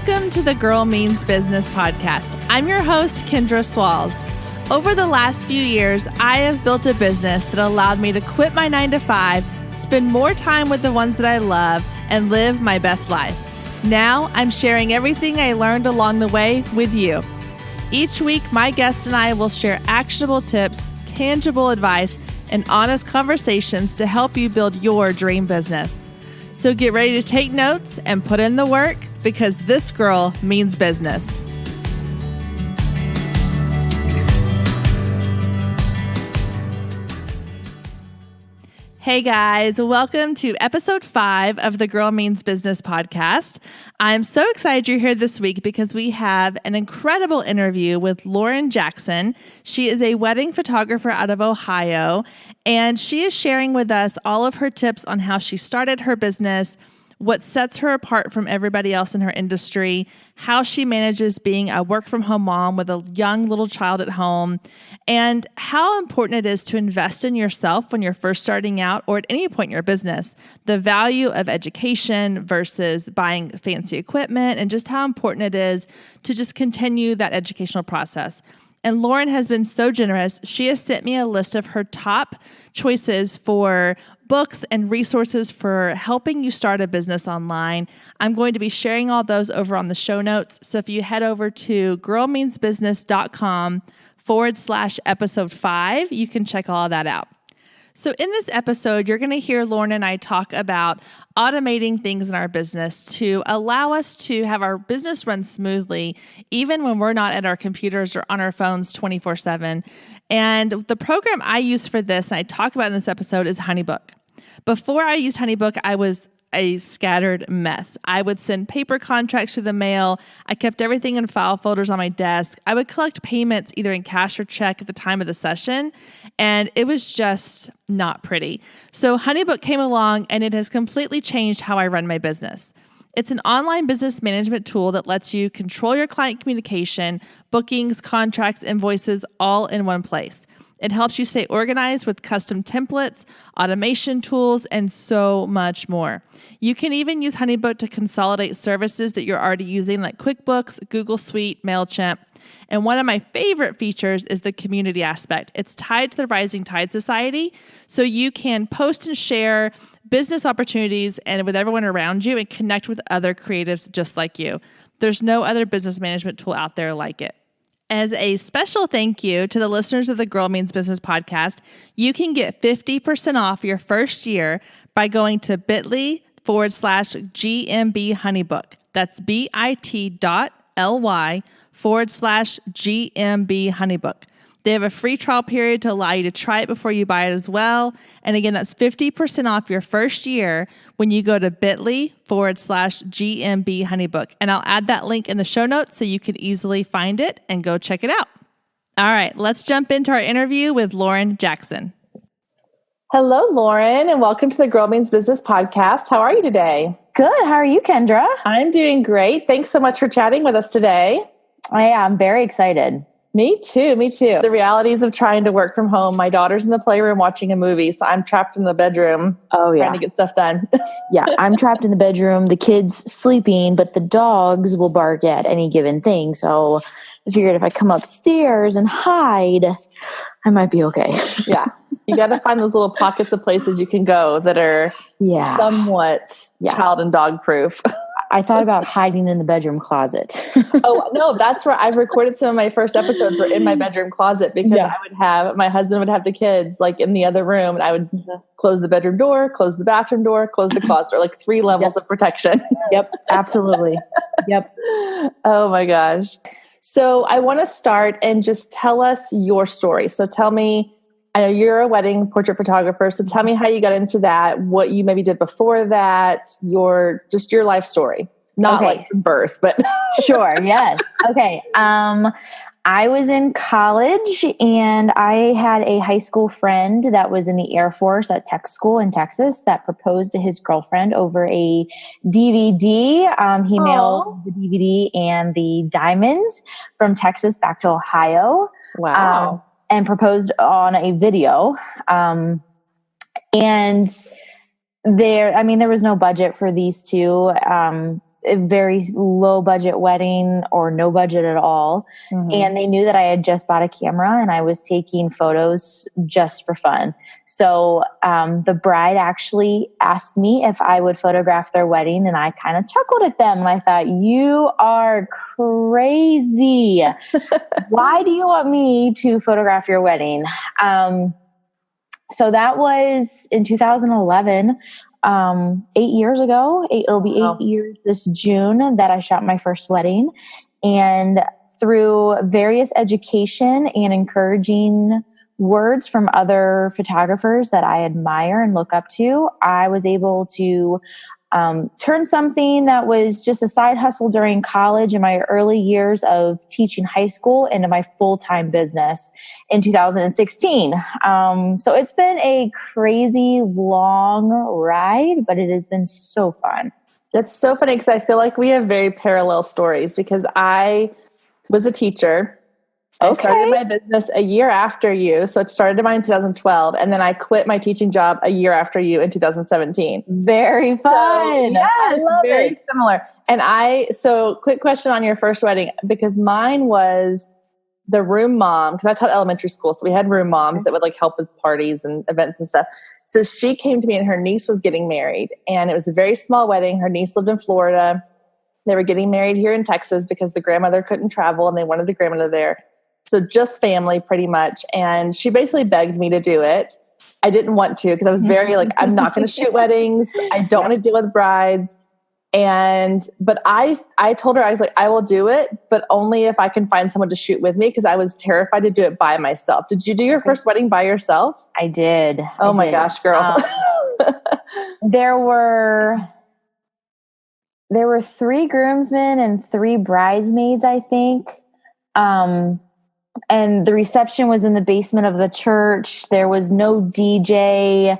Welcome to the Girl Means Business podcast. I'm your host, Kendra Swalls. Over the last few years, I have built a business that allowed me to quit my 9-to-5, spend more time with the ones that I love, and live my best life. Now, I'm sharing everything I learned along the way with you. Each week, my guest and I will share actionable tips, tangible advice, and honest conversations to help you build your dream business. So get ready to take notes and put in the work, because this girl means business. Hey guys, welcome to episode 5 of the Girl Means Business podcast. I'm so excited you're here this week because we have an incredible interview with Loren Jackson. She is a wedding photographer out of Ohio, and she is sharing with us all of her tips on how she started her business, what sets her apart from everybody else in her industry, how she manages being a work-from-home mom with a young little child at home, and how important it is to invest in yourself when you're first starting out or at any point in your business, the value of education versus buying fancy equipment, and just how important it is to just continue that educational process. And Loren has been so generous. She has sent me a list of her top choices for books and resources for helping you start a business online. I'm going to be sharing all those over on the show notes. So if you head over to girlmeansbusiness.com/episode 5, you can check all of that out. So in this episode, you're going to hear Loren and I talk about automating things in our business to allow us to have our business run smoothly, even when we're not at our computers or on our phones 24/7. And the program I use for this, and I talk about in this episode, is HoneyBook. Before I used HoneyBook, I was a scattered mess. I would send paper contracts to the mail. I kept everything in file folders on my desk. I would collect payments either in cash or check at the time of the session, and it was just not pretty. So HoneyBook came along, and it has completely changed how I run my business. It's an online business management tool that lets you control your client communication, bookings, contracts, invoices, all in one place. It helps you stay organized with custom templates, automation tools, and so much more. You can even use HoneyBook to consolidate services that you're already using, like QuickBooks, Google Suite, MailChimp. And one of my favorite features is the community aspect. It's tied to the Rising Tide Society, so you can post and share business opportunities and with everyone around you and connect with other creatives just like you. There's no other business management tool out there like it. As a special thank you to the listeners of the Girl Means Business podcast, you can get 50% off your first year by going to bit.ly/GMB HoneyBook. That's bit.ly/GMB HoneyBook. They have a free trial period to allow you to try it before you buy it as well. And again, that's 50% off your first year when you go to bit.ly/GMB HoneyBook. And I'll add that link in the show notes so you can easily find it and go check it out. All right, let's jump into our interview with Loren Jackson. Hello, Loren, and welcome to the Girl Means Business podcast. How are you today? Good. How are you, Kendra? I'm doing great. Thanks so much for chatting with us today. I'm very excited. Me too. The realities of trying to work from home. My daughter's in the playroom watching a movie, so I'm trapped in the bedroom trying to get stuff done. Yeah, I'm trapped in the bedroom. The kid's sleeping, but the dogs will bark at any given thing. So I figured if I come upstairs and hide, I might be okay. Yeah. You got to find those little pockets of places you can go that are somewhat child and dog proof. I thought about hiding in the bedroom closet. Oh, no, that's where I've recorded some of my first episodes were in my bedroom closet because my husband would have the kids like in the other room, and I would close the bedroom door, close the bathroom door, close the closet, like 3 levels of protection. Yep, absolutely. Yep. Oh my gosh. So I want to start and just tell us your story. So tell me, I know you're a wedding portrait photographer, so tell me how you got into that, what you maybe did before that, your life story. Not like from birth, but Sure, yes. Okay. I was in college and I had a high school friend that was in the Air Force at tech school in Texas that proposed to his girlfriend over a DVD. He mailed the DVD and the diamond from Texas back to Ohio. Wow. And proposed on a video. And there was no budget for these two. a very low budget wedding or no budget at all. Mm-hmm. And they knew that I had just bought a camera and I was taking photos just for fun. So the bride actually asked me if I would photograph their wedding, and I kind of chuckled at them. And I thought, you are crazy. Why do you want me to photograph your wedding? So that was in 2011. 8 years ago. It'll be 8 years this June that I shot my first wedding. And through various education and encouraging words from other photographers that I admire and look up to, I was able to turn something that was just a side hustle during college in my early years of teaching high school into my full-time business in 2016. So it's been a crazy long ride, but it has been so fun. It's so funny because I feel like we have very parallel stories, because I was a teacher. I started my business a year after you. So it started mine in 2012. And then I quit my teaching job a year after you in 2017. Very fun. So, yes, very similar. And so quick question on your first wedding, because mine was the room mom, because I taught elementary school. So we had room moms that would like help with parties and events and stuff. So she came to me and her niece was getting married, and it was a very small wedding. Her niece lived in Florida. They were getting married here in Texas because the grandmother couldn't travel and they wanted the grandmother there. So just family pretty much. And she basically begged me to do it. I didn't want to, because I was very like, I'm not going to shoot weddings. I don't want to deal with brides. But I told her, I was like, I will do it, but only if I can find someone to shoot with me, because I was terrified to do it by myself. Did you do your first wedding by yourself? I did. Oh my gosh, girl. There were 3 groomsmen and 3 bridesmaids, I think. And the reception was in the basement of the church. There was no DJ.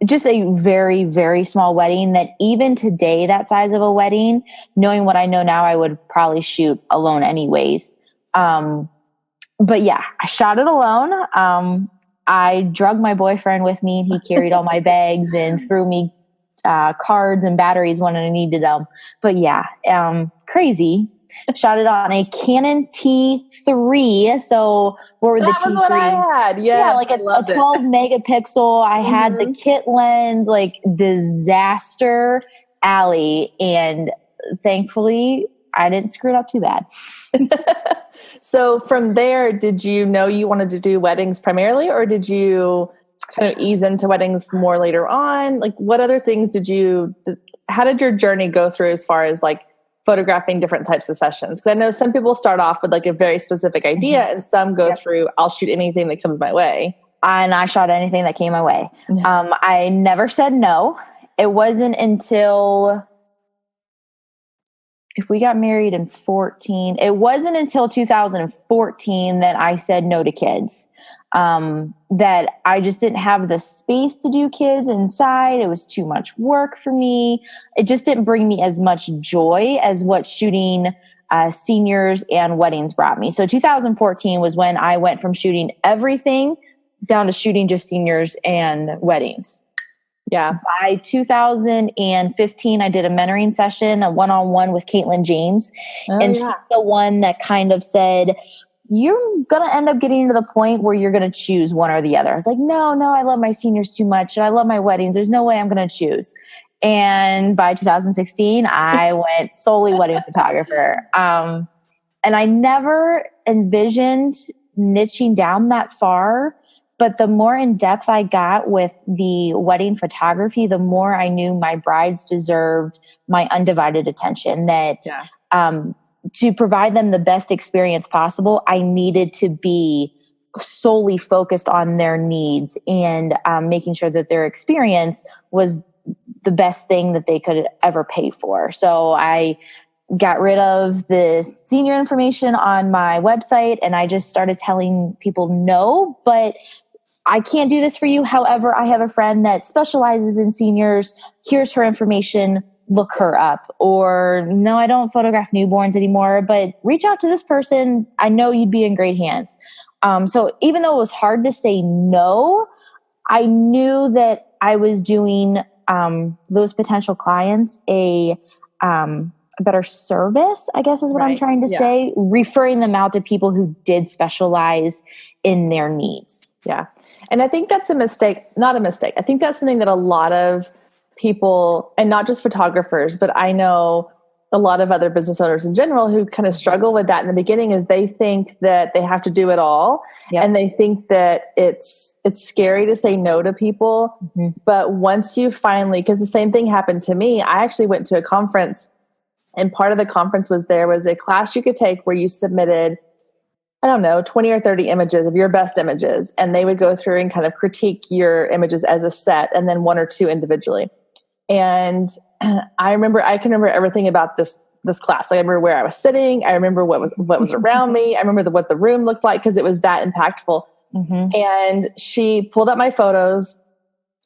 Just a very, very small wedding that even today, that size of a wedding, knowing what I know now, I would probably shoot alone anyways. But yeah, I shot it alone. I drugged my boyfriend with me, and he carried all my bags and threw me cards and batteries when I needed them. But yeah, crazy. Shot it on a Canon T3. So what were the T3? That was what I had. Yes, yeah, like a 12 megapixel. I had the kit lens, like disaster alley. And thankfully, I didn't screw it up too bad. So from there, did you know you wanted to do weddings primarily, or did you kind of ease into weddings more later on? Like, what other things how did your journey go through as far as like photographing different types of sessions? Because I know some people start off with like a very specific idea, and some go through, I'll shoot anything that comes my way. And I shot anything that came my way. I never said no. It wasn't until, if we got married in 14, it wasn't until 2014 that I said no to kids. That I just didn't have the space to do kids inside. It was too much work for me. It just didn't bring me as much joy as what shooting seniors and weddings brought me. So 2014 was when I went from shooting everything down to shooting just seniors and weddings. Yeah. By 2015, I did a mentoring session, a one-on-one with Caitlin James. She's the one that kind of said, you're going to end up getting to the point where you're going to choose one or the other. I was like, no, I love my seniors too much, and I love my weddings. There's no way I'm going to choose. And by 2016, I went solely wedding photographer. And I never envisioned niching down that far. But the more in depth I got with the wedding photography, the more I knew my brides deserved my undivided attention. That to provide them the best experience possible, I needed to be solely focused on their needs and making sure that their experience was the best thing that they could ever pay for. So I got rid of the senior information on my website, and I just started telling people no, but I can't do this for you. However, I have a friend that specializes in seniors. Here's her information. Look her up. Or no, I don't photograph newborns anymore, but reach out to this person. I know you'd be in great hands. So even though it was hard to say no, I knew that I was doing those potential clients a a better service, I guess is what I'm trying to say, referring them out to people who did specialize in their needs. Yeah. And I think that's a mistake, not a mistake. I think that's something that a lot of people, and not just photographers, but I know a lot of other business owners in general who kind of struggle with that in the beginning, is they think that they have to do it all. Yep. And they think that it's scary to say no to people. Mm-hmm. But once you finally, because the same thing happened to me, I actually went to a conference, and part of the conference was there was a class you could take where you submitted, I don't know, 20 or 30 images of your best images. And they would go through and kind of critique your images as a set, and then one or two individually. And I can remember everything about this class. Like, I remember where I was sitting. I remember what was around me. I remember what the room looked like, because it was that impactful. Mm-hmm. And she pulled up my photos.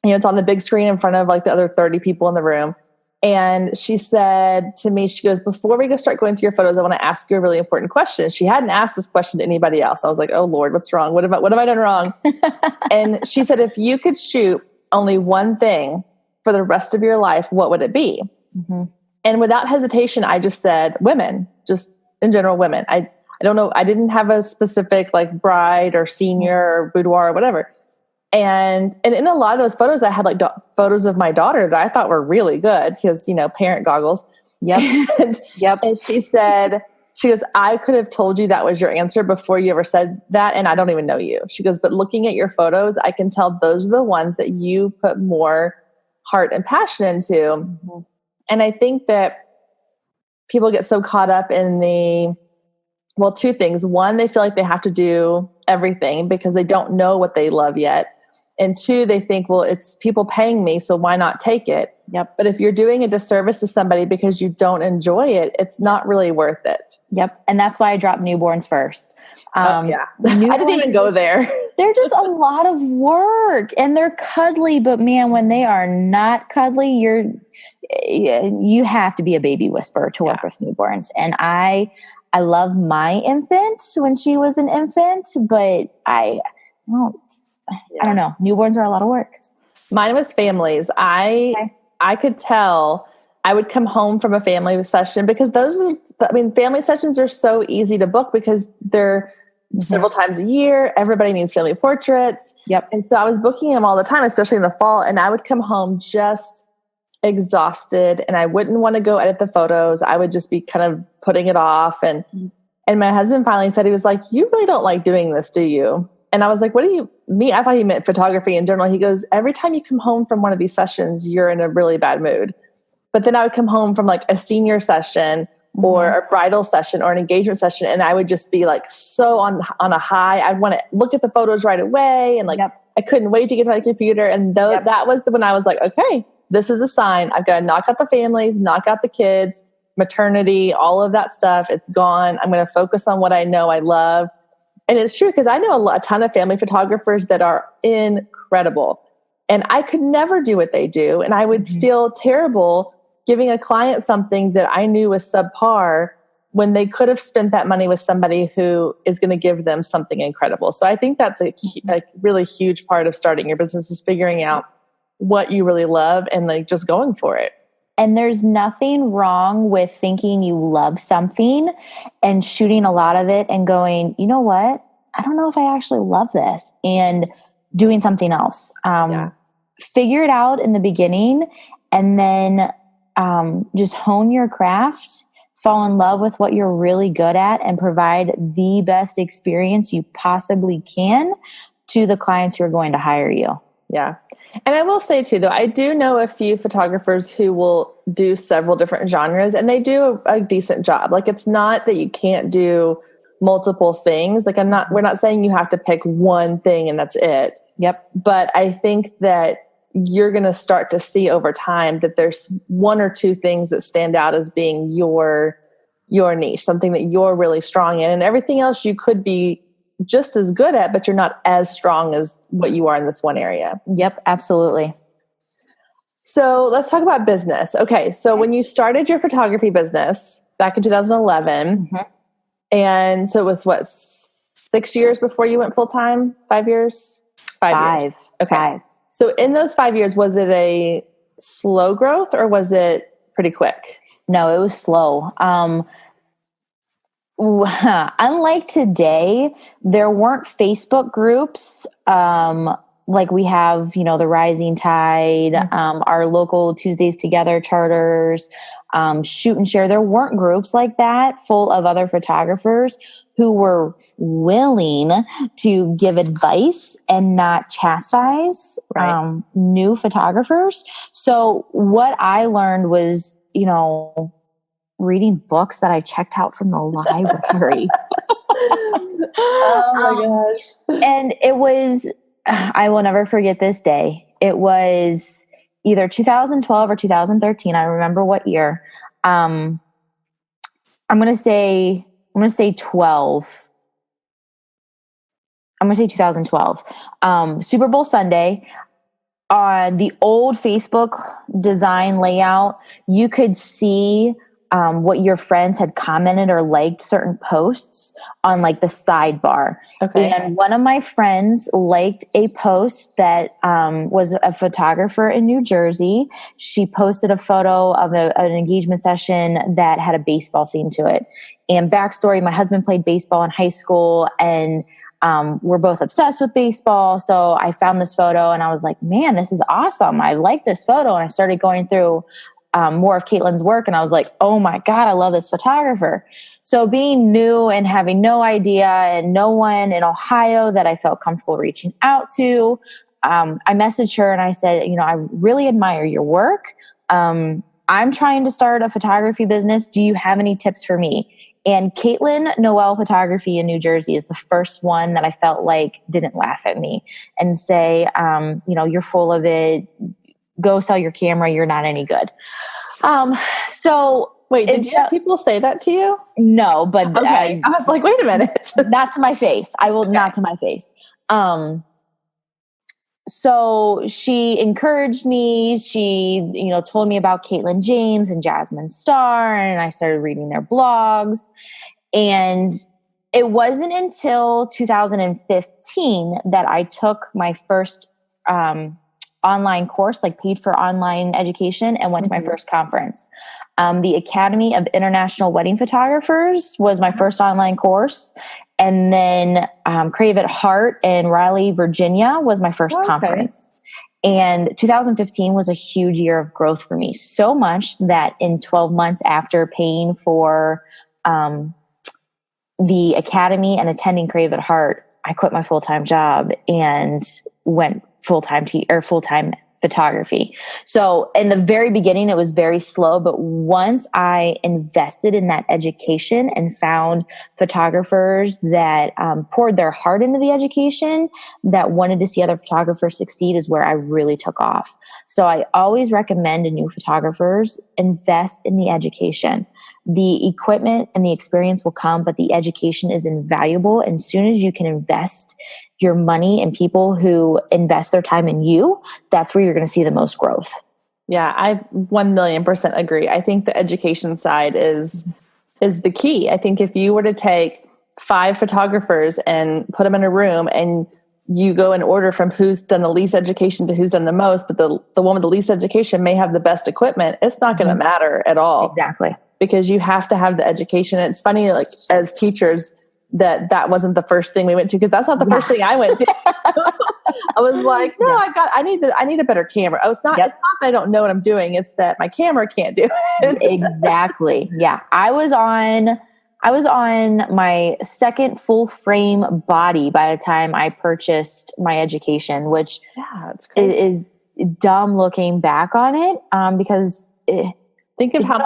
It's on the big screen in front of like the other 30 people in the room. And she said to me, she goes, before we start going through your photos, I want to ask you a really important question. She hadn't asked this question to anybody else. I was like, oh Lord, what's wrong? What have I done wrong? And she said, if you could shoot only one thing for the rest of your life, what would it be? Mm-hmm. And without hesitation, I just said women, just in general, women. I don't know. I didn't have a specific like bride or senior or boudoir or whatever. And in a lot of those photos, I had like photos of my daughter that I thought were really good because, parent goggles. Yep. And she goes, I could have told you that was your answer before you ever said that. And I don't even know you. She goes, but looking at your photos, I can tell those are the ones that you put more heart and passion into. Mm-hmm. And I think that people get so caught up in two things. One, they feel like they have to do everything because they don't know what they love yet. And two, they think, well, it's people paying me, so why not take it? Yep. But if you're doing a disservice to somebody because you don't enjoy it, it's not really worth it. Yep. And that's why I dropped newborns first. I didn't even go there. They're just a lot of work, and they're cuddly, but man, when they are not cuddly, you have to be a baby whisperer to work with newborns. And I love my infant when she was an infant, but I don't know. Newborns are a lot of work. Mine was families. I could tell. I would come home from a family session because family sessions are so easy to book because they're several times a year. Everybody needs family portraits. Yep. And so I was booking them all the time, especially in the fall. And I would come home just exhausted, and I wouldn't want to go edit the photos. I would just be kind of putting it off. And my husband finally said, he was like, you really don't like doing this, do you? And I was like, what do you mean? I thought he meant photography in general. He goes, every time you come home from one of these sessions, you're in a really bad mood. But then I would come home from like a senior session or a bridal session or an engagement session, and I would just be like so on a high. I'd want to look at the photos right away, and like I couldn't wait to get to my computer. And that was when I was like, okay, this is a sign. I've got to knock out the families, knock out the kids, maternity, all of that stuff. It's gone. I'm going to focus on what I know I love. And it's true because I know a ton of family photographers that are incredible, and I could never do what they do. And I would feel terrible giving a client something that I knew was subpar when they could have spent that money with somebody who is going to give them something incredible. So I think that's a really huge part of starting your business, is figuring out what you really love and like just going for it. And there's nothing wrong with thinking you love something and shooting a lot of it and going, you know what? I don't know if I actually love this, and doing something else. Figure it out in the beginning, and then just hone your craft, fall in love with what you're really good at, and provide the best experience you possibly can to the clients who are going to hire you. Yeah. And I will say too, though, I do know a few photographers who will do several different genres, and they do a decent job. Like, it's not that you can't do multiple things. Like, we're not saying you have to pick one thing and that's it. Yep. But I think that you're going to start to see over time that there's one or two things that stand out as being your niche, something that you're really strong in, and everything else you could be just as good at, but you're not as strong as what you are in this one area. Yep, absolutely. So let's talk about business. Okay. So when you started your photography business back in 2011, and so it was 6 years before you went full time? 5 years? 5 years. Okay. 5. So in those 5 years, was it a slow growth or was it pretty quick? No, it was slow. Unlike today, there weren't Facebook groups like we have, the Rising Tide, our local Tuesdays Together charters, Shoot and Share. There weren't groups like that full of other photographers who were willing to give advice and not chastise new photographers. So what I learned was, reading books that I checked out from the library. Oh my gosh. And it was, I will never forget this day. It was either 2012 or 2013. I remember what year. I'm going to say 12. I'm going to say 2012. Super Bowl Sunday. On the old Facebook design layout, you could see what your friends had commented or liked certain posts on like the sidebar. Okay. And one of my friends liked a post that was a photographer in New Jersey. She posted a photo of an engagement session that had a baseball theme to it. And backstory, my husband played baseball in high school, and we're both obsessed with baseball. So I found this photo and I was like, man, this is awesome. I like this photo. And I started going through more of Caitlin's work. And I was like, oh my God, I love this photographer. So being new and having no idea and no one in Ohio that I felt comfortable reaching out to, I messaged her and I said, I really admire your work. I'm trying to start a photography business. Do you have any tips for me? And Caitlin Noel Photography in New Jersey is the first one that I felt like didn't laugh at me and say, you're full of it. Go sell your camera. You're not any good. So wait, did you have people say that to you? No, but okay. I was like, wait a minute. Not to my face. I will not to my face. So she encouraged me. She, told me about Caitlin James and Jasmine Starr, and I started reading their blogs. And it wasn't until 2015 that I took my first online course, like paid for online education, and went to my first conference. The Academy of International Wedding Photographers was my first online course. And then Crave at Heart in Raleigh, Virginia was my first conference. And 2015 was a huge year of growth for me. So much that in 12 months after paying for the Academy and attending Crave at Heart, I quit my full-time job and went full-time photography. So in the very beginning, it was very slow, but once I invested in that education and found photographers that poured their heart into the education, that wanted to see other photographers succeed, is where I really took off. So I always recommend to new photographers, invest in the education. The equipment and the experience will come, but the education is invaluable. And as soon as you can invest your money in people who invest their time in you, that's where you're going to see the most growth. Yeah, I 1,000,000% agree. I think the education side is the key. I think if you were to take 5 photographers and put them in a room and you go in order from who's done the least education to who's done the most, but the one with the least education may have the best equipment, it's not going to matter at all. Exactly. Because you have to have the education. It's funny, like as teachers, that wasn't the first thing we went to, because that's not the first thing I went to. I was like, no, I need a better camera. Oh, it's not that I don't know what I'm doing. It's that my camera can't do it. Exactly. Yeah. I was on my second full frame body by the time I purchased my education, which that's crazy. Is dumb looking back on it. Because think of how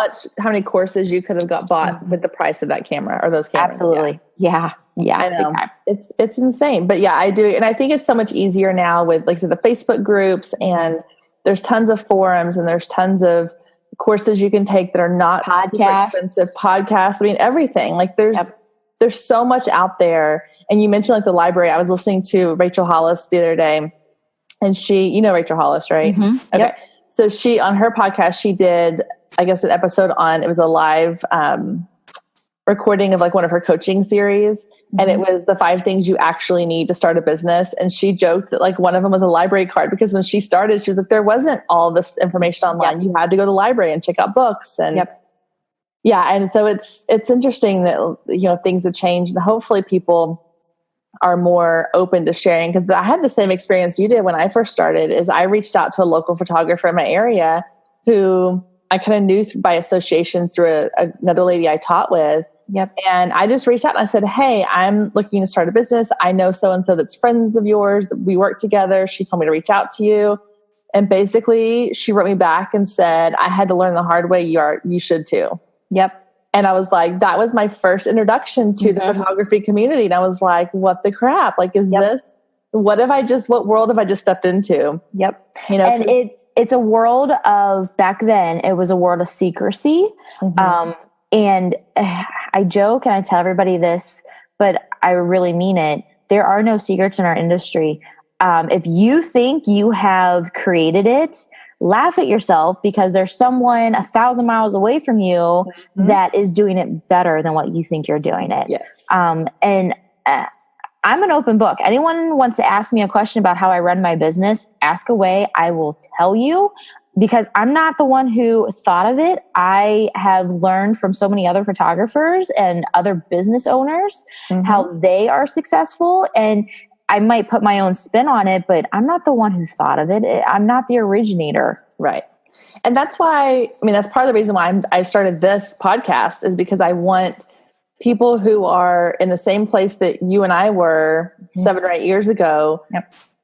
many courses you could have bought with the price of that camera or those cameras. Absolutely. Yeah. I know. It's insane. But yeah, I do. And I think it's so much easier now with, like I said, the Facebook groups, and there's tons of forums and there's tons of courses you can take that are not super expensive. Podcasts. I mean, everything. Like there's so much out there. And you mentioned like the library. I was listening to Rachel Hollis the other day, and she, Rachel Hollis, right? Mm-hmm. Okay. Yep. So she, on her podcast, she did, I guess, an episode on, it was a live recording of like one of her coaching series. Mm-hmm. And it was the 5 things you actually need to start a business. And she joked that like one of them was a library card, because when she started, she was like, there wasn't all this information online. Yep. You had to go to the library and check out books. And Yeah. And so it's interesting that, things have changed, and hopefully people are more open to sharing. Because I had the same experience you did when I first started. Is I reached out to a local photographer in my area who I kind of knew by association through another lady I taught with. Yep. And I just reached out and I said, hey, I'm looking to start a business. I know so-and-so that's friends of yours. We work together. She told me to reach out to you. And basically she wrote me back and said, I had to learn the hard way. You should too. Yep. And I was like, that was my first introduction to the photography community. And I was like, what the crap? Like, what world have I just stepped into? Yep. And it's a world of, back then, it was a world of secrecy. And I joke and I tell everybody this, but I really mean it. There are no secrets in our industry. If you think you have created it, laugh at yourself, because there's someone 1,000 miles away from you that is doing it better than what you think you're doing it. Yes. And I'm an open book. Anyone wants to ask me a question about how I run my business, ask away. I will tell you, because I'm not the one who thought of it. I have learned from so many other photographers and other business owners how they are successful, and I might put my own spin on it, but I'm not the one who thought of it. I'm not the originator. Right. And that's why, that's part of the reason why I started this podcast, is because I want people who are in the same place that you and I were 7 or 8 years ago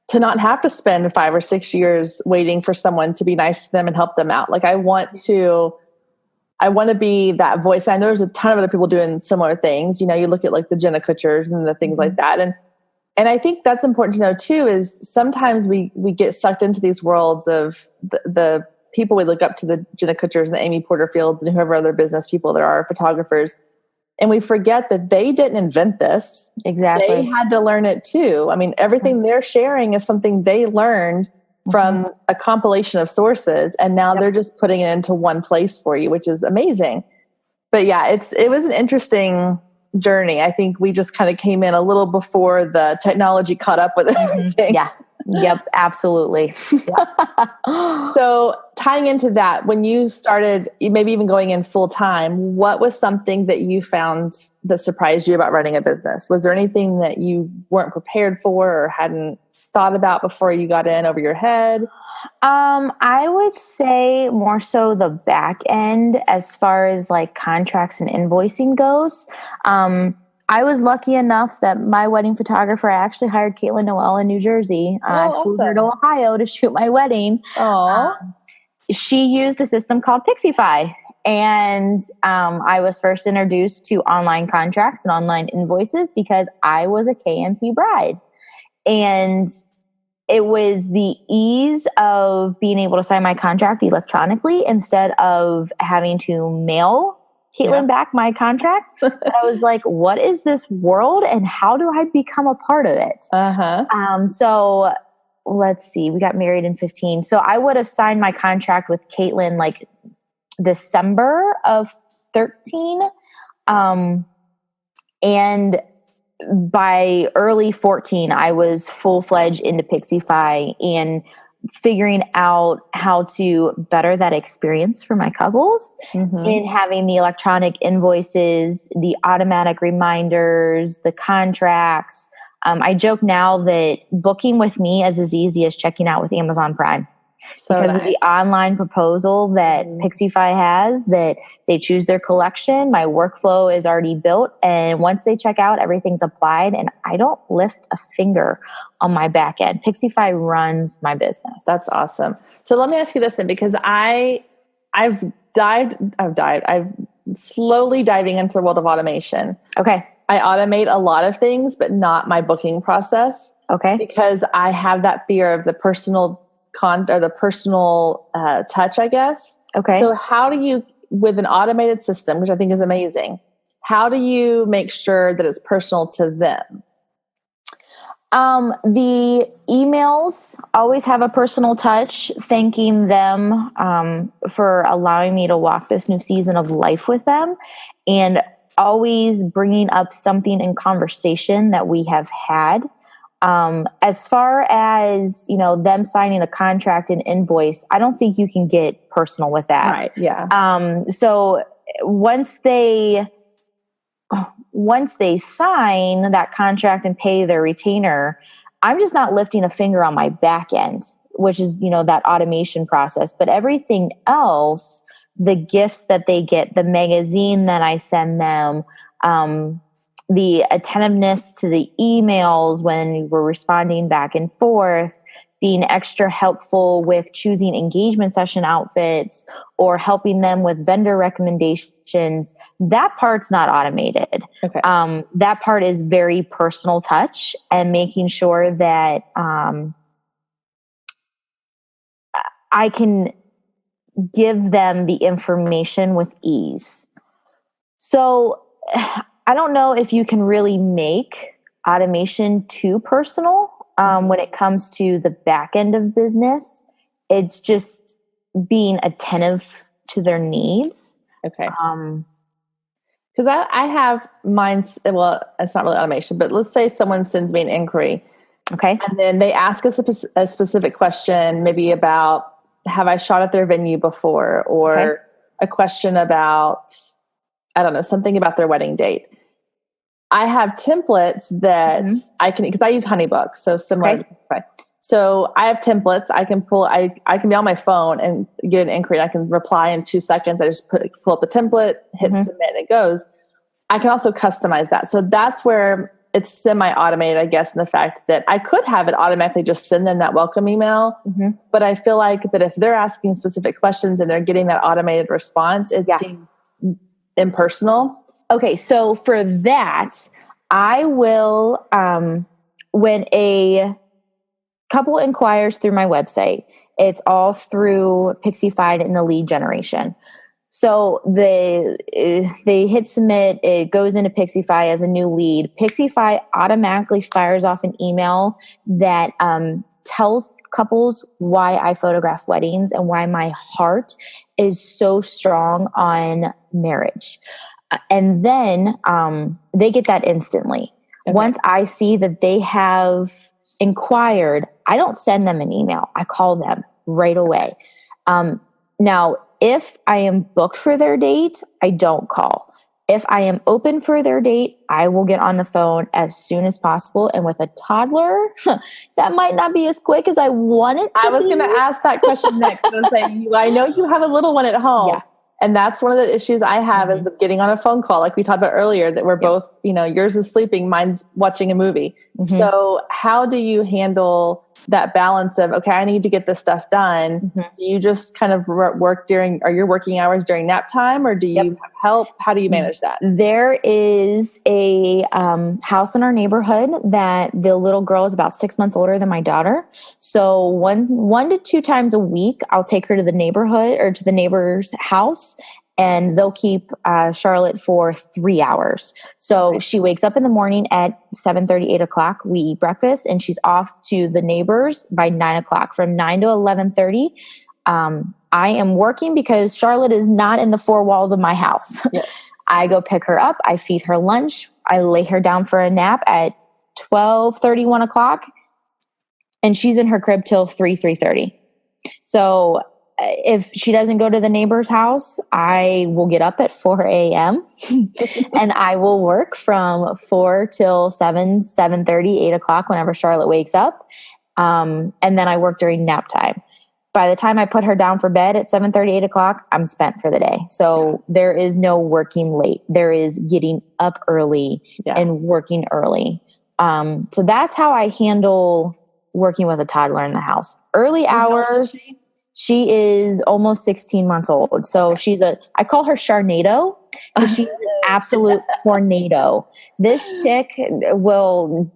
to not have to spend 5 or 6 years waiting for someone to be nice to them and help them out. Like, I want to be that voice. I know there's a ton of other people doing similar things. You look at like the Jenna Kutchers and the things like that. And I think that's important to know too, is sometimes we get sucked into these worlds of the people we look up to, the Jenna Kutchers and the Amy Porterfields and whoever other business people there are, photographers. And we forget that they didn't invent this. Exactly. They had to learn it too. Everything they're sharing is something they learned from a compilation of sources. And now they're just putting it into one place for you, which is amazing. But yeah, it was an interesting journey. I think we just kind of came in a little before the technology caught up with everything. Yeah. Yep. Absolutely. So tying into that, when you started, maybe even going in full time, what was something that you found that surprised you about running a business? Was there anything that you weren't prepared for or hadn't thought about before you got in over your head? I would say more so the back end, as far as like contracts and invoicing goes. I was lucky enough that my wedding photographer, I actually hired Caitlin Noel in New Jersey. I flew her to Ohio to shoot my wedding. She used a system called Pixify. And I was first introduced to online contracts and online invoices because I was a KMP bride. And it was the ease of being able to sign my contract electronically instead of having to mail Caitlin back my contract. I was like, what is this world and how do I become a part of it? So let's see, we got married in 2015. So I would have signed my contract with Caitlin like December of 2013. And by early 2014, I was full-fledged into Pixify and figuring out how to better that experience for my couples in having the electronic invoices, the automatic reminders, the contracts. I joke now that booking with me is as easy as checking out with Amazon Prime. Because of the online proposal that Pixify has, that they choose their collection. My workflow is already built. And once they check out, everything's applied. And I don't lift a finger on my back end. Pixify runs my business. That's awesome. So let me ask you this then, because I'm slowly diving into the world of automation. Okay. I automate a lot of things, but not my booking process. Okay. Because I have that fear of the personal touch, I guess. Okay. So how do you, with an automated system, which I think is amazing, how do you make sure that it's personal to them? The emails always have a personal touch, thanking them for allowing me to walk this new season of life with them, and always bringing up something in conversation that we have had. As far as, them signing a contract and invoice, I don't think you can get personal with that. Right. Yeah. So once they sign that contract and pay their retainer, I'm just not lifting a finger on my back end, which is, that automation process. But everything else, the gifts that they get, the magazine that I send them, the attentiveness to the emails when we're responding back and forth, being extra helpful with choosing engagement session outfits or helping them with vendor recommendations, that part's not automated. Okay. That part is very personal touch and making sure that I can give them the information with ease. So I don't know if you can really make automation too personal when it comes to the back end of business. It's just being attentive to their needs. Okay. Because I have mine. Well, it's not really automation, but let's say someone sends me an inquiry. Okay. And then they ask us a specific question, maybe about, have I shot at their venue before? Or a question about, I don't know, something about their wedding date. I have templates that I can, because I use HoneyBook, so similar. Okay. So I have templates I can pull. I can be on my phone and get an inquiry. I can reply in 2 seconds. I just pull up the template, hit submit, and it goes. I can also customize that. So that's where it's semi-automated, I guess, in the fact that I could have it automatically just send them that welcome email. But I feel like that if they're asking specific questions and they're getting that automated response, it seems impersonal. Okay, so for that, I will, when a couple inquires through my website, it's all through Pixified in the lead generation. So they hit submit, it goes into Pixify as a new lead. Pixify automatically fires off an email that tells couples why I photograph weddings and why my heart is so strong on marriage. And then they get that instantly. Okay. Once I see that they have inquired, I don't send them an email. I call them right away. Now, if I am booked for their date, I don't call. If I am open for their date, I will get on the phone as soon as possible. And with a toddler, that might not be as quick as I want it to I was going to ask that question next. I was saying, I know you have a little one at home. Yeah. And that's one of the issues I have is with getting on a phone call, like we talked about earlier, that we're both, yours is sleeping, mine's watching a movie. So how do you handle that balance of, okay, I need to get this stuff done? Do you just kind of work are your working hours during nap time, or do you have help? How do you manage that? There is a house in our neighborhood that the little girl is about 6 months older than my daughter. So one to 2 times a week, I'll take her to the neighborhood or to the neighbor's house, and they'll keep Charlotte for 3 hours. So she wakes up in the morning at 7:30, 8 o'clock. We eat breakfast, and she's off to the neighbors by 9 o'clock. From 9 to 11:30, I am working because Charlotte is not in the 4 walls of my house. Yes. I go pick her up. I feed her lunch. I lay her down for a nap at 12:30, 1 o'clock, and she's in her crib till 3:30. So if she doesn't go to the neighbor's house, I will get up at 4 a.m. and I will work from 4 till 7:30, 8 o'clock whenever Charlotte wakes up. And then I work during nap time. By the time I put her down for bed at 7:30, 8 o'clock, I'm spent for the day. So there is no working late. There is getting up early and working early. So that's how I handle working with a toddler in the house. Early hours. She is almost 16 months old. So I call her Sharnado because she's an absolute tornado. This chick will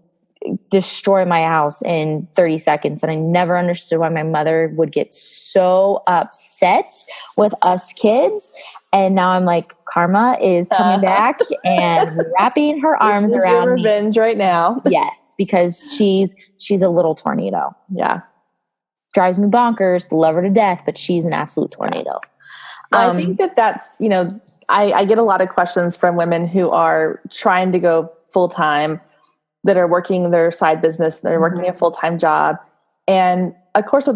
destroy my house in 30 seconds. And I never understood why my mother would get so upset with us kids. And now I'm like, karma is coming back and wrapping her arms around your revenge right now. Yes, because she's a little tornado. Yeah. Drives me bonkers, love her to death, but she's an absolute tornado. I think that's, I get a lot of questions from women who are trying to go full-time, that are working their side business, they're working a full-time job. And of course,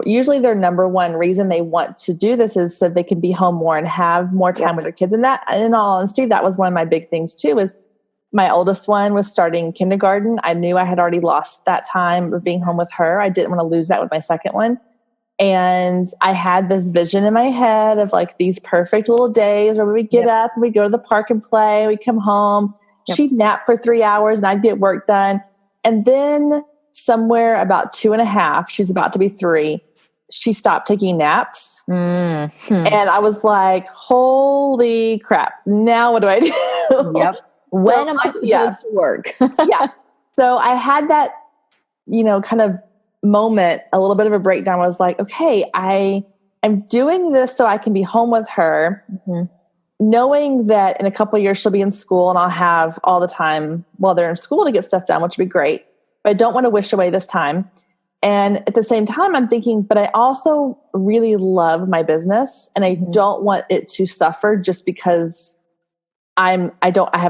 usually their number one reason they want to do this is so they can be home more and have more time with their kids. And that, in all honesty, that was one of my big things too, is my oldest one was starting kindergarten. I knew I had already lost that time of being home with her. I didn't want to lose that with my second one. And I had this vision in my head of like these perfect little days where we'd get up and we'd go to the park and play. We'd come home. She'd nap for 3 hours and I'd get work done. And then somewhere about 2.5, she's about to be 3, she stopped taking naps. Mm-hmm. And I was like, holy crap. Now what do I do? Yep. When am I supposed to work? So I had that, kind of moment, a little bit of a breakdown. I was like, okay, I'm doing this so I can be home with her, knowing that in a couple of years she'll be in school and I'll have all the time while they're in school to get stuff done, which would be great. But I don't want to wish away this time. And at the same time, I'm thinking, but I also really love my business and I don't want it to suffer just because I have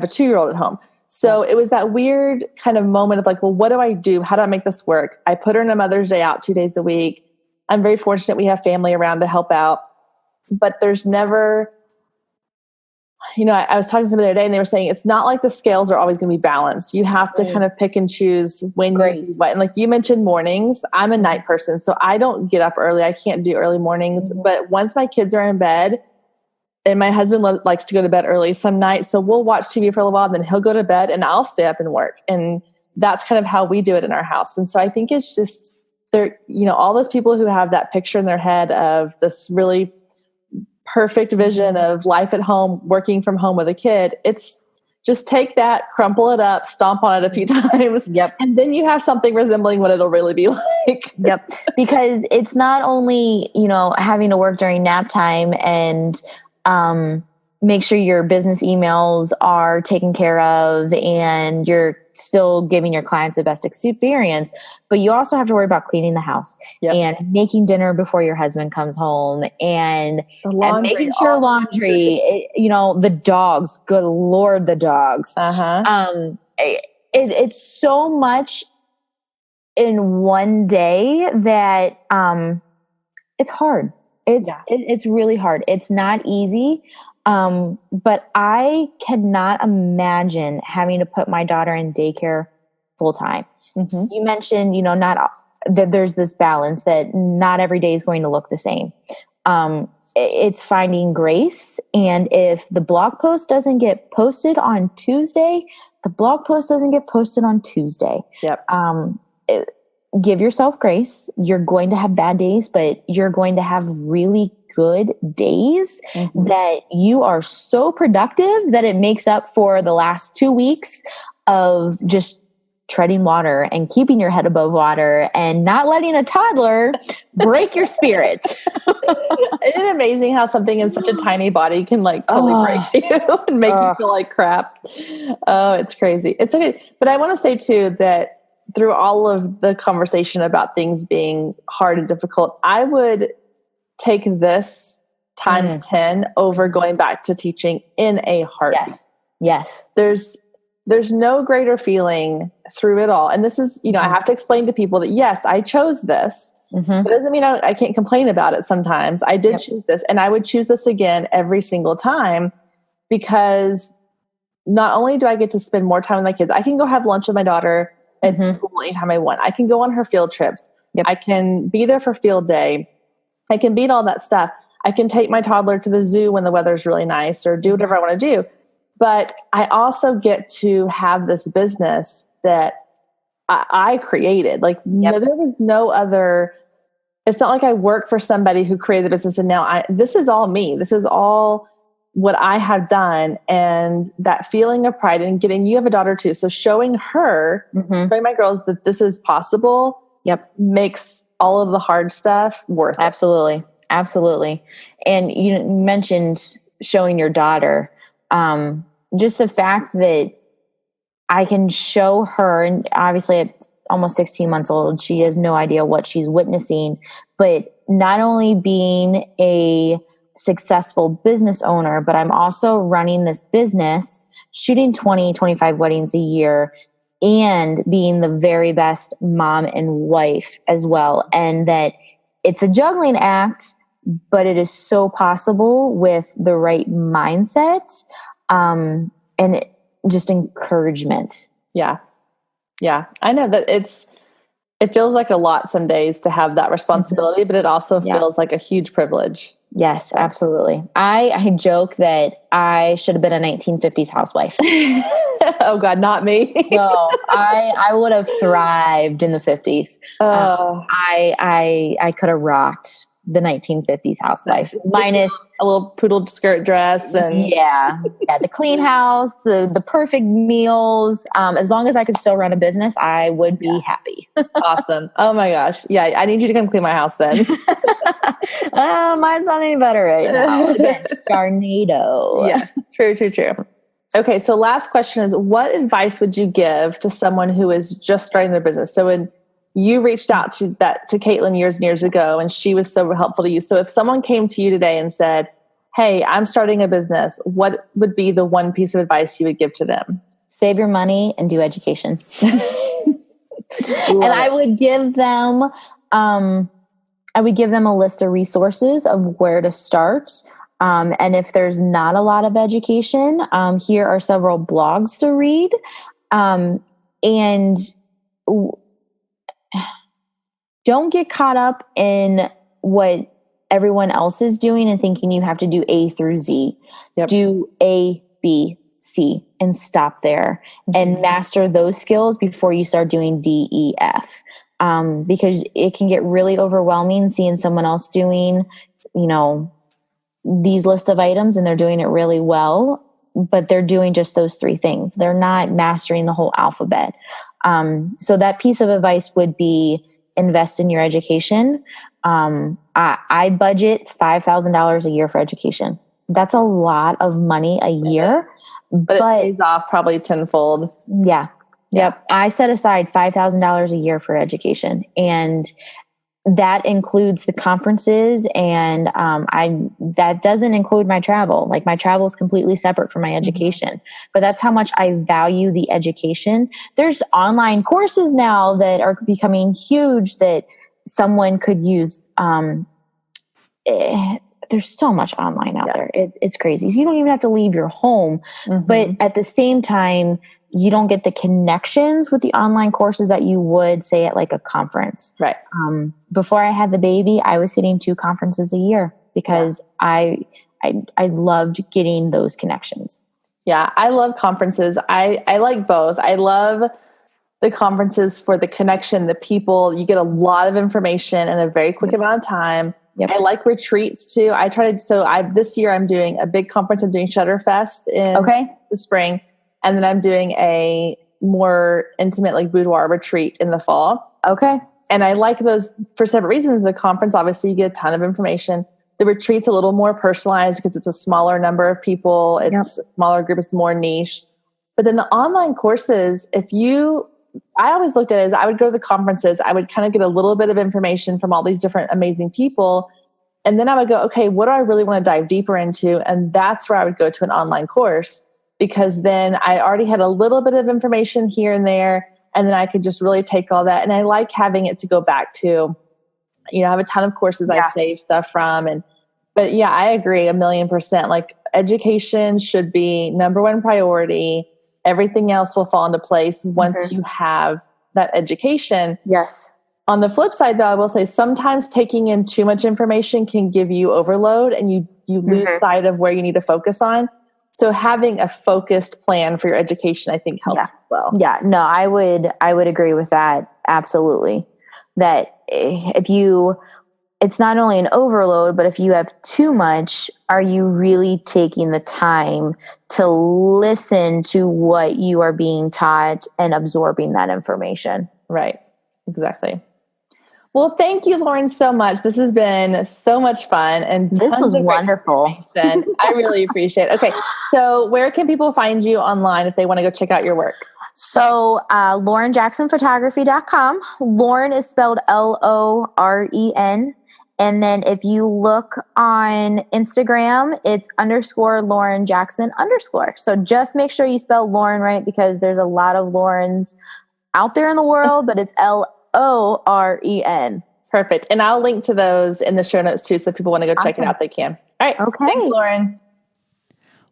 a 2-year-old at home. So it was that weird kind of moment of like, well, what do I do? How do I make this work? I put her in a Mother's Day out 2 days a week. I'm very fortunate we have family around to help out, but there's never, I was talking to somebody the other day and they were saying, it's not like the scales are always going to be balanced. You have to kind of pick and choose when you do what. And like you mentioned mornings, I'm a night person, so I don't get up early. I can't do early mornings, but once my kids are in bed, and my husband likes to go to bed early some nights. So we'll watch TV for a little while, and then he'll go to bed and I'll stay up and work. And that's kind of how we do it in our house. And so I think it's just there, all those people who have that picture in their head of this really perfect vision of life at home, working from home with a kid. It's just take that, crumple it up, stomp on it a few times. And then you have something resembling what it'll really be like. Because it's not only, having to work during nap time and, make sure your business emails are taken care of and you're still giving your clients the best experience, but you also have to worry about cleaning the house and making dinner before your husband comes home and making sure laundry, the dogs, good Lord, the dogs. It's so much in one day that, it's hard. It's really hard. It's not easy. But I cannot imagine having to put my daughter in daycare full time. You mentioned, that there's this balance that not every day is going to look the same. It's finding grace. And if the blog post doesn't get posted on Tuesday, the blog post doesn't get posted on Tuesday. Give yourself grace. You're going to have bad days, but you're going to have really good days that you are so productive that it makes up for the last 2 weeks of just treading water and keeping your head above water and not letting a toddler break your spirit. Isn't it amazing how something in such a tiny body can totally break you and make you feel like crap? Oh, it's crazy. It's okay. But I want to say too that through all of the conversation about things being hard and difficult, I would take this times 10 over going back to teaching in a heartbeat. Yes. There's no greater feeling through it all. And this is, I have to explain to people that yes, I chose this. But it doesn't mean I can't complain about it sometimes. I did choose this, and I would choose this again every single time, because not only do I get to spend more time with my kids, I can go have lunch with my daughter at school anytime I want. I can go on her field trips. I can be there for field day. I can beat all that stuff. I can take my toddler to the zoo when the weather's really nice or do whatever I want to do. But I also get to have this business that I created. There was no other, it's not like I work for somebody who created the business and now this is all me. This is all what I have done, and that feeling of pride and you have a daughter too. So showing her, showing my girls that this is possible, makes all of the hard stuff worth it. Absolutely. Absolutely. And you mentioned showing your daughter, just the fact that I can show her, and obviously at almost 16 months old, she has no idea what she's witnessing, but not only being a successful business owner, but I'm also running this business, shooting 20, 25 weddings a year, and being the very best mom and wife as well. And that it's a juggling act, but it is so possible with the right mindset, and just encouragement. Yeah. Yeah. I know that it feels like a lot some days to have that responsibility, but it also feels like a huge privilege. Yes, absolutely. I joke that I should have been a 1950s housewife. Oh God, not me. No, I would have thrived in the 50s. I could have rocked the 1950s housewife, minus a little poodle skirt dress and the clean house, the perfect meals. As long as I could still run a business, I would be happy. Awesome. Oh my gosh. Yeah. I need you to come clean my house then. Mine's not any better right now. Again, Garnado. Yes. True. Okay. So last question is, what advice would you give to someone who is just starting their business? So when you reached out to Caitlin years and years ago, and she was so helpful to you. So if someone came to you today and said, hey, I'm starting a business, what would be the one piece of advice you would give to them? Save your money and do education. And I would give them, a list of resources of where to start. And if there's not a lot of education, here are several blogs to read. Don't get caught up in what everyone else is doing and thinking you have to do A through Z. Yep. Do A, B, C, and stop there and master those skills before you start doing D, E, F. Because it can get really overwhelming seeing someone else doing, these list of items and they're doing it really well, but they're doing just those three things. They're not mastering the whole alphabet. So that piece of advice would be invest in your education. I budget $5,000 a year for education. That's a lot of money a year, but it pays off probably tenfold. Yeah. Yep. I set aside $5,000 a year for education, and that includes the conferences, and that doesn't include my travel. Like, my travel is completely separate from my education, but that's how much I value the education. There's online courses now that are becoming huge that someone could use. There's so much online out there. It's crazy. So you don't even have to leave your home, but at the same time, you don't get the connections with the online courses that you would say at like a conference. Right. Before I had the baby, I was hitting 2 conferences a year because I loved getting those connections. Yeah. I love conferences. I like both. I love the conferences for the connection, the people. You get a lot of information in a very quick amount of time. Yep. I like retreats too. This year I'm doing a big conference. I'm doing Shutterfest in the spring. And then I'm doing a more intimate, like, boudoir retreat in the fall. Okay. And I like those for separate reasons. The conference, obviously, you get a ton of information. The retreat's a little more personalized because it's a smaller number of people. It's a smaller group. It's more niche. But then the online courses, I always looked at it as I would go to the conferences. I would kind of get a little bit of information from all these different amazing people. And then I would go, okay, what do I really want to dive deeper into? And that's where I would go to an online course, because then I already had a little bit of information here and there, and then I could just really take all that. And I like having it to go back to. I have a ton of courses I've saved stuff from. But yeah, I agree 1,000,000%. Like, education should be number one priority. Everything else will fall into place once you have that education. Yes. On the flip side, though, I will say sometimes taking in too much information can give you overload, and you lose sight of where you need to focus on. So having a focused plan for your education, I think, helps as well. Yeah, no, I would agree with that. Absolutely. That it's not only an overload, but if you have too much, are you really taking the time to listen to what you are being taught and absorbing that information? Right. Exactly. Well, thank you, Loren, so much. This has been so much fun, and this was wonderful. I really appreciate it. Okay. So where can people find you online if they want to go check out your work? So, LorenJacksonPhotography.com. Loren is spelled Loren. And then if you look on Instagram, it's _Loren Jackson _. So just make sure you spell Loren right, because there's a lot of Lorens out there in the world, but it's Loren. Perfect. And I'll link to those in the show notes too. So if people want to go check it out, they can. All right. Okay. Thanks, Loren.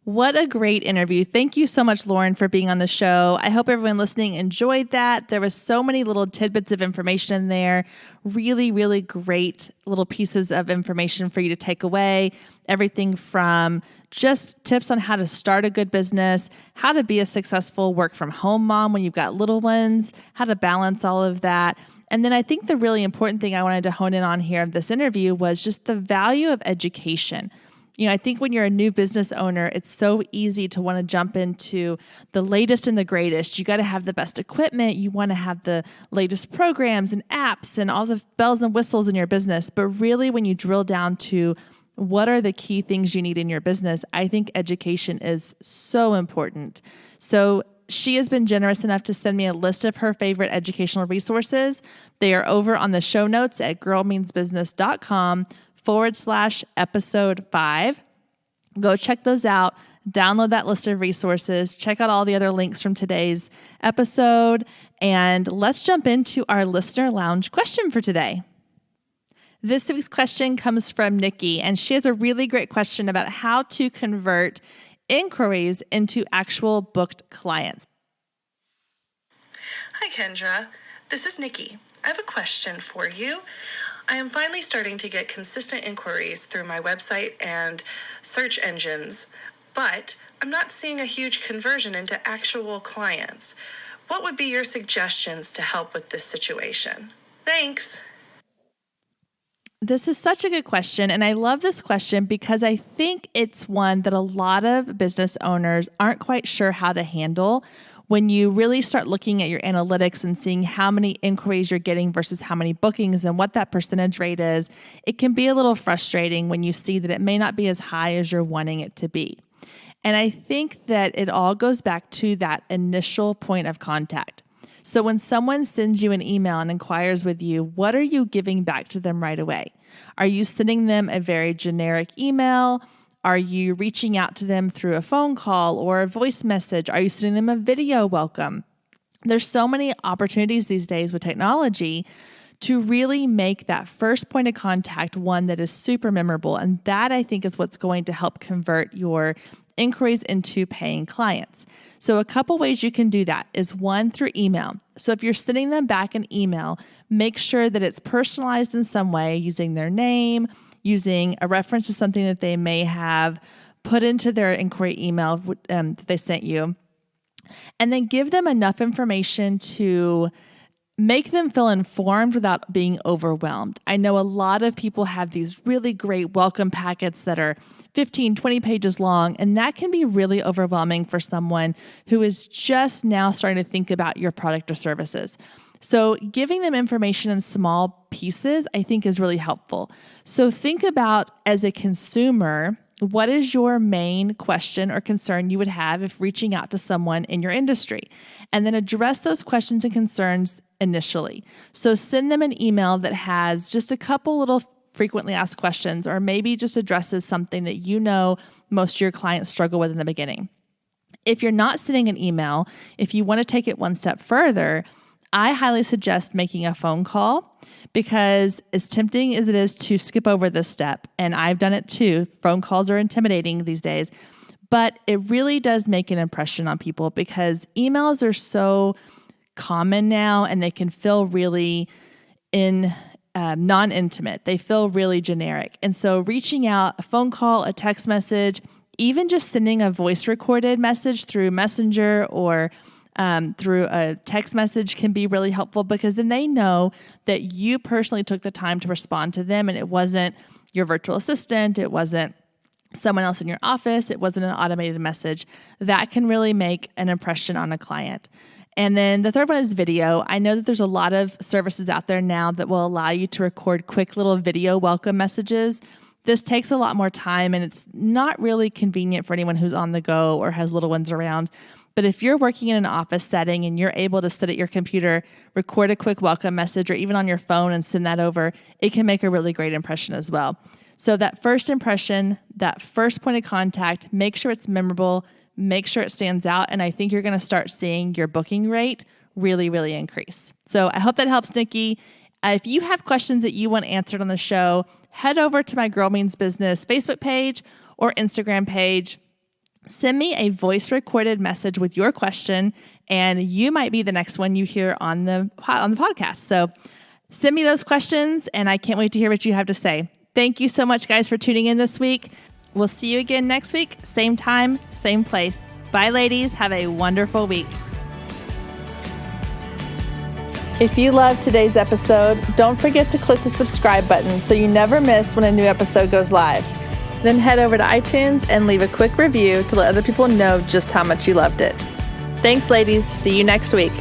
What a great interview. Thank you so much, Loren, for being on the show. I hope everyone listening enjoyed that. There was so many little tidbits of information in there. Really, really great little pieces of information for you to take away. Everything from just tips on how to start a good business, how to be a successful work from home mom when you've got little ones, how to balance all of that. And then I think the really important thing I wanted to hone in on here of this interview was just the value of education. I think when you're a new business owner, it's so easy to want to jump into the latest and the greatest. You got to have the best equipment. You want to have the latest programs and apps and all the bells and whistles in your business. But really, when you drill down to what are the key things you need in your business, I think education is so important. So she has been generous enough to send me a list of her favorite educational resources. They are over on the show notes at girlmeansbusiness.com/episode 5. Go check those out. Download that list of resources. Check out all the other links from today's episode. And let's jump into our listener lounge question for today. This week's question comes from Nikki, and she has a really great question about how to convert inquiries into actual booked clients. Hi, Kendra. This is Nikki. I have a question for you. I am finally starting to get consistent inquiries through my website and search engines, but I'm not seeing a huge conversion into actual clients. What would be your suggestions to help with this situation? Thanks. This is such a good question, and I love this question because I think it's one that a lot of business owners aren't quite sure how to handle. When you really start looking at your analytics and seeing how many inquiries you're getting versus how many bookings and what that percentage rate is, it can be a little frustrating when you see that it may not be as high as you're wanting it to be. And I think that it all goes back to that initial point of contact. So when someone sends you an email and inquires with you, what are you giving back to them right away? Are you sending them a very generic email? Are you reaching out to them through a phone call or a voice message? Are you sending them a video welcome? There's so many opportunities these days with technology to really make that first point of contact one that is super memorable. And that, I think, is what's going to help convert your inquiries into paying clients. So a couple ways you can do that is one, through email. So if you're sending them back an email, make sure that it's personalized in some way using their name, using a reference to something that they may have put into their inquiry email that they sent you. And then give them enough information to make them feel informed without being overwhelmed. I know a lot of people have these really great welcome packets that are 15, 20 pages long, and that can be really overwhelming for someone who is just now starting to think about your product or services. So giving them information in small pieces, I think, is really helpful. So think about, as a consumer, what is your main question or concern you would have if reaching out to someone in your industry? And then address those questions and concerns initially. So send them an email that has just a couple little frequently asked questions, or maybe just addresses something that you know most of your clients struggle with in the beginning. If you're not sending an email, if you want to take it one step further, I highly suggest making a phone call, because as tempting as it is to skip over this step, and I've done it too, phone calls are intimidating these days, but it really does make an impression on people because emails are so common now and they can feel really non-intimate. They feel really generic. And so reaching out, a phone call, a text message, even just sending a voice recorded message through Messenger or through a text message can be really helpful, because then they know that you personally took the time to respond to them, and it wasn't your virtual assistant, it wasn't someone else in your office, it wasn't an automated message. That can really make an impression on a client. And then the third one is video. I know that there's a lot of services out there now that will allow you to record quick little video welcome messages. This takes a lot more time, and it's not really convenient for anyone who's on the go or has little ones around. But if you're working in an office setting and you're able to sit at your computer, record a quick welcome message, or even on your phone and send that over, it can make a really great impression as well. So that first impression, that first point of contact, make sure it's memorable, make sure it stands out, and I think you're going to start seeing your booking rate really, really increase. So I hope that helps, Nikki. If you have questions that you want answered on the show, head over to my Girl Means Business Facebook page or Instagram page. Send me a voice recorded message with your question, and you might be the next one you hear on the podcast. So send me those questions, and I can't wait to hear what you have to say. Thank you so much, guys, for tuning in this week. We'll see you again next week, same time, same place. Bye, ladies. Have a wonderful week. If you loved today's episode, don't forget to click the subscribe button so you never miss when a new episode goes live. Then head over to iTunes and leave a quick review to let other people know just how much you loved it. Thanks, ladies. See you next week.